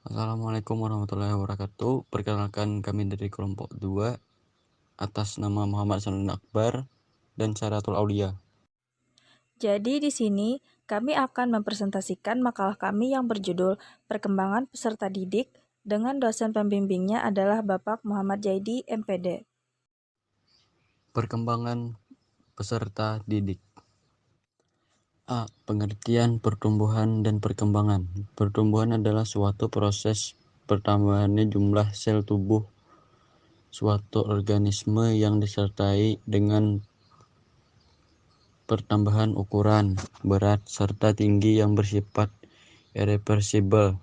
Assalamualaikum warahmatullahi wabarakatuh. Perkenalkan kami dari kelompok 2 atas nama Muhammad Sanudin Akbar dan Syaratul Aulia. Jadi di sini kami akan mempresentasikan makalah kami yang berjudul Perkembangan Peserta Didik dengan dosen pembimbingnya adalah Bapak Muhammad Jaidi, MPD. Perkembangan peserta didik. A. Pengertian pertumbuhan dan perkembangan. Pertumbuhan adalah suatu proses pertambahannya jumlah sel tubuh suatu organisme yang disertai dengan pertambahan ukuran, berat, serta tinggi yang bersifat irreversibel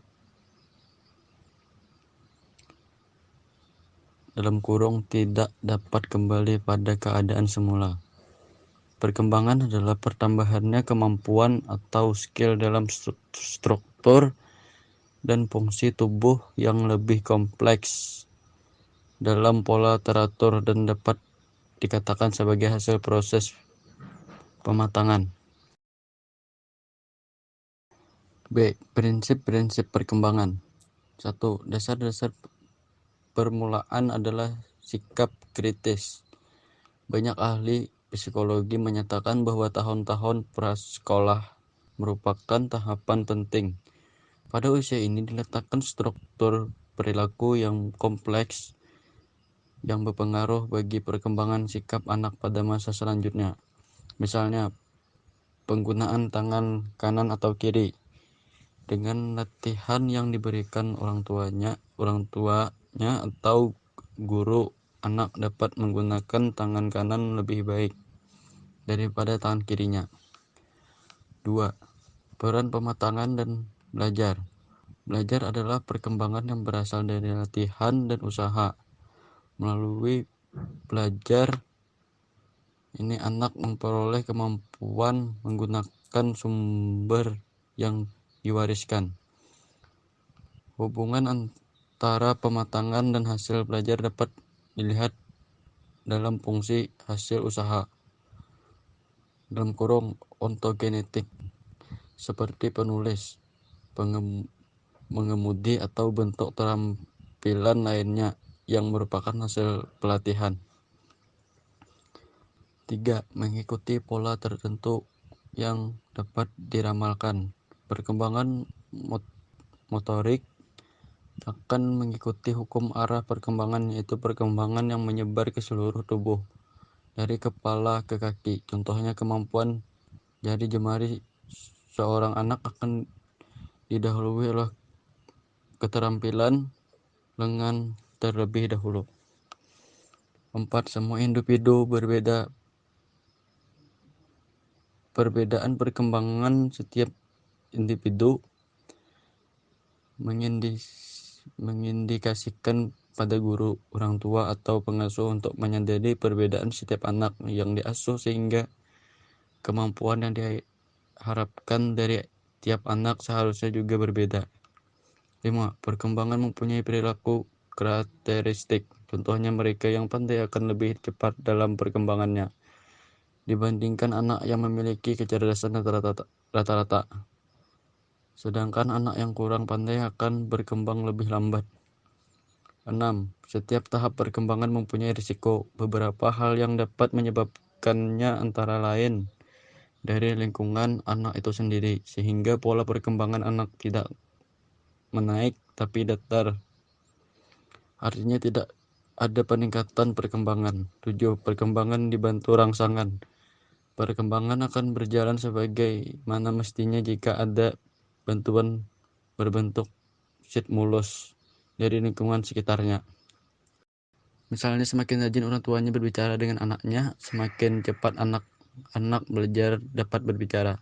(tidak dapat kembali pada keadaan semula). Perkembangan adalah pertambahannya kemampuan atau skill dalam struktur dan fungsi tubuh yang lebih kompleks dalam pola teratur dan dapat dikatakan sebagai hasil proses pematangan. B. Prinsip-prinsip perkembangan. 1. Dasar-dasar permulaan adalah sikap kritis. Banyak ahli psikologi menyatakan bahwa tahun-tahun prasekolah merupakan tahapan penting. Pada usia ini diletakkan struktur perilaku yang kompleks yang berpengaruh bagi perkembangan sikap anak pada masa selanjutnya. Misalnya, penggunaan tangan kanan atau kiri. Dengan latihan yang diberikan orang tuanya atau guru, anak dapat menggunakan tangan kanan lebih baik daripada tangan kirinya. 2. Peran pematangan dan belajar. Belajar adalah perkembangan yang berasal dari latihan dan usaha. Melalui belajar ini anak memperoleh kemampuan menggunakan sumber yang diwariskan. Hubungan antara pematangan dan hasil belajar dapat dilihat dalam fungsi hasil usaha (ontogenetik) seperti penulis, mengemudi atau bentuk keterampilan lainnya yang merupakan hasil pelatihan. 3. Mengikuti pola tertentu yang dapat diramalkan. Perkembangan motorik akan mengikuti hukum arah perkembangan, yaitu perkembangan yang menyebar ke seluruh tubuh dari kepala ke kaki. Contohnya, kemampuan jari jemari seorang anak akan didahului oleh keterampilan lengan terlebih dahulu. 4. Semua individu berbeda. Perbedaan perkembangan setiap individu mengindikasikan pada guru, orang tua, atau pengasuh untuk menyadari perbedaan setiap anak yang diasuh sehingga kemampuan yang diharapkan dari tiap anak seharusnya juga berbeda. 5. Perkembangan mempunyai perilaku karakteristik. Contohnya, mereka yang pandai akan lebih cepat dalam perkembangannya dibandingkan anak yang memiliki kecerdasan rata-rata. Sedangkan anak yang kurang pandai akan berkembang lebih lambat. 6. Setiap tahap perkembangan mempunyai risiko. Beberapa hal yang dapat menyebabkannya antara lain dari lingkungan anak itu sendiri, sehingga pola perkembangan anak tidak menaik tapi datar. Artinya tidak ada peningkatan perkembangan. 7. Perkembangan dibantu rangsangan. Perkembangan akan berjalan sebagaimana mestinya jika ada bantuan berbentuk stimulus dari lingkungan sekitarnya. Misalnya, semakin rajin orang tuanya berbicara dengan anaknya, semakin cepat anak belajar dapat berbicara.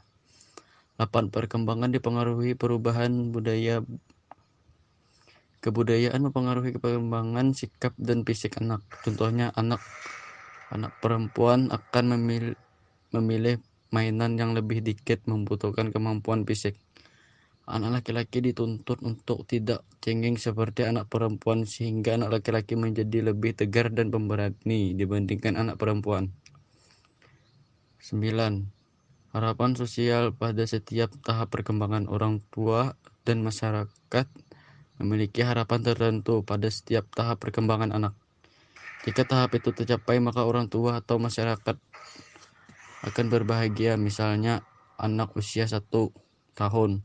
8. Perkembangan dipengaruhi perubahan budaya. Kebudayaan mempengaruhi perkembangan sikap dan fisik anak. Contohnya, anak perempuan akan memilih mainan yang lebih dikit membutuhkan kemampuan fisik. Anak laki-laki dituntut untuk tidak cengeng seperti anak perempuan, sehingga anak laki-laki menjadi lebih tegar dan pemberani dibandingkan anak perempuan. 9. Harapan sosial pada setiap tahap perkembangan. Orang tua dan masyarakat memiliki harapan tertentu pada setiap tahap perkembangan anak. Jika tahap itu tercapai, maka orang tua atau masyarakat akan berbahagia. Misalnya, anak usia 1 tahun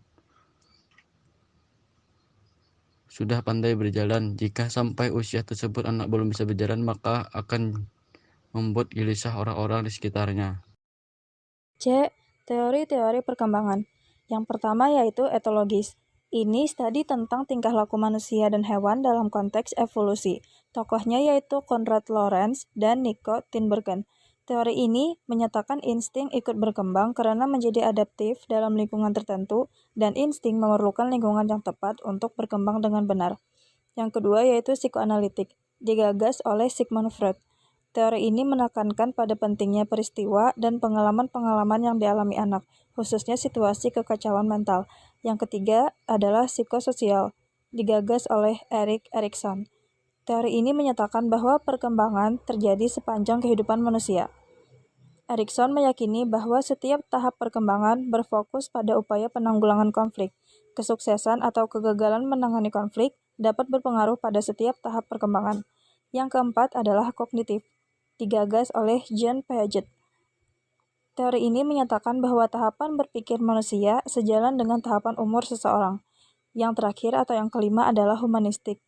sudah pandai berjalan. Jika sampai usia tersebut anak belum bisa berjalan, maka akan membuat gelisah orang-orang di sekitarnya. C. Teori-teori perkembangan. Yang pertama yaitu etologis. Ini studi tentang tingkah laku manusia dan hewan dalam konteks evolusi. Tokohnya yaitu Konrad Lorenz dan Nico Tinbergen. Teori ini menyatakan insting ikut berkembang karena menjadi adaptif dalam lingkungan tertentu dan insting memerlukan lingkungan yang tepat untuk berkembang dengan benar. Yang kedua yaitu psikoanalitik, digagas oleh Sigmund Freud. Teori ini menekankan pada pentingnya peristiwa dan pengalaman-pengalaman yang dialami anak, khususnya situasi kekacauan mental. Yang ketiga adalah psikososial, digagas oleh Erik Erikson. Teori ini menyatakan bahwa perkembangan terjadi sepanjang kehidupan manusia. Erikson meyakini bahwa setiap tahap perkembangan berfokus pada upaya penanggulangan konflik. Kesuksesan atau kegagalan menangani konflik dapat berpengaruh pada setiap tahap perkembangan. Yang keempat adalah kognitif, digagas oleh Jean Piaget. Teori ini menyatakan bahwa tahapan berpikir manusia sejalan dengan tahapan umur seseorang. Yang terakhir atau yang kelima adalah humanistik.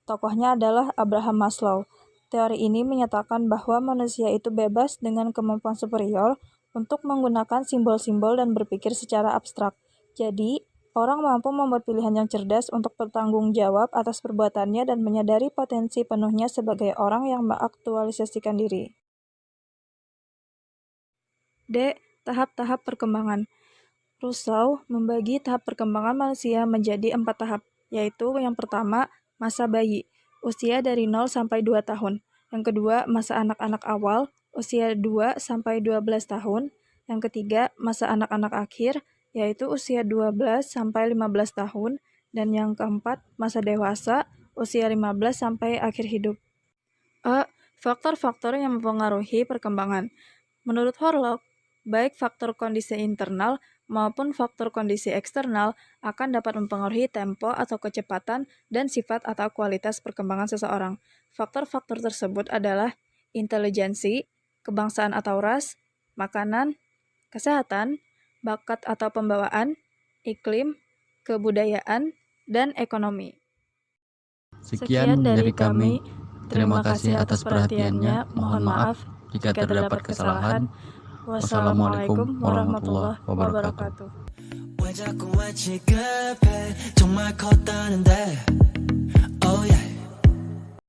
Tokohnya adalah Abraham Maslow. Teori ini menyatakan bahwa manusia itu bebas dengan kemampuan superior untuk menggunakan simbol-simbol dan berpikir secara abstrak. Jadi, orang mampu membuat pilihan yang cerdas untuk bertanggung jawab atas perbuatannya dan menyadari potensi penuhnya sebagai orang yang mengaktualisasikan diri. D. Tahap-tahap perkembangan. Rousseau membagi tahap perkembangan manusia menjadi 4 tahap, yaitu yang pertama, masa bayi, usia dari 0 sampai 2 tahun. Yang kedua, masa anak-anak awal, usia 2 sampai 12 tahun. Yang ketiga, masa anak-anak akhir, yaitu usia 12 sampai 15 tahun. Dan yang keempat, masa dewasa, usia 15 sampai akhir hidup. A. Faktor-faktor yang mempengaruhi perkembangan. Menurut Horlock, baik faktor kondisi internal maupun faktor kondisi eksternal akan dapat mempengaruhi tempo atau kecepatan dan sifat atau kualitas perkembangan seseorang. Faktor-faktor tersebut adalah intelijensi, kebangsaan atau ras, makanan, kesehatan, bakat atau pembawaan, iklim, kebudayaan, dan ekonomi. Sekian dari kami. Terima kasih atas perhatiannya. Mohon maaf jika terdapat kesalahan. Wassalamualaikum warahmatullahi wabarakatuh. 왜 자꾸 왜 취급해 정말 컸다는데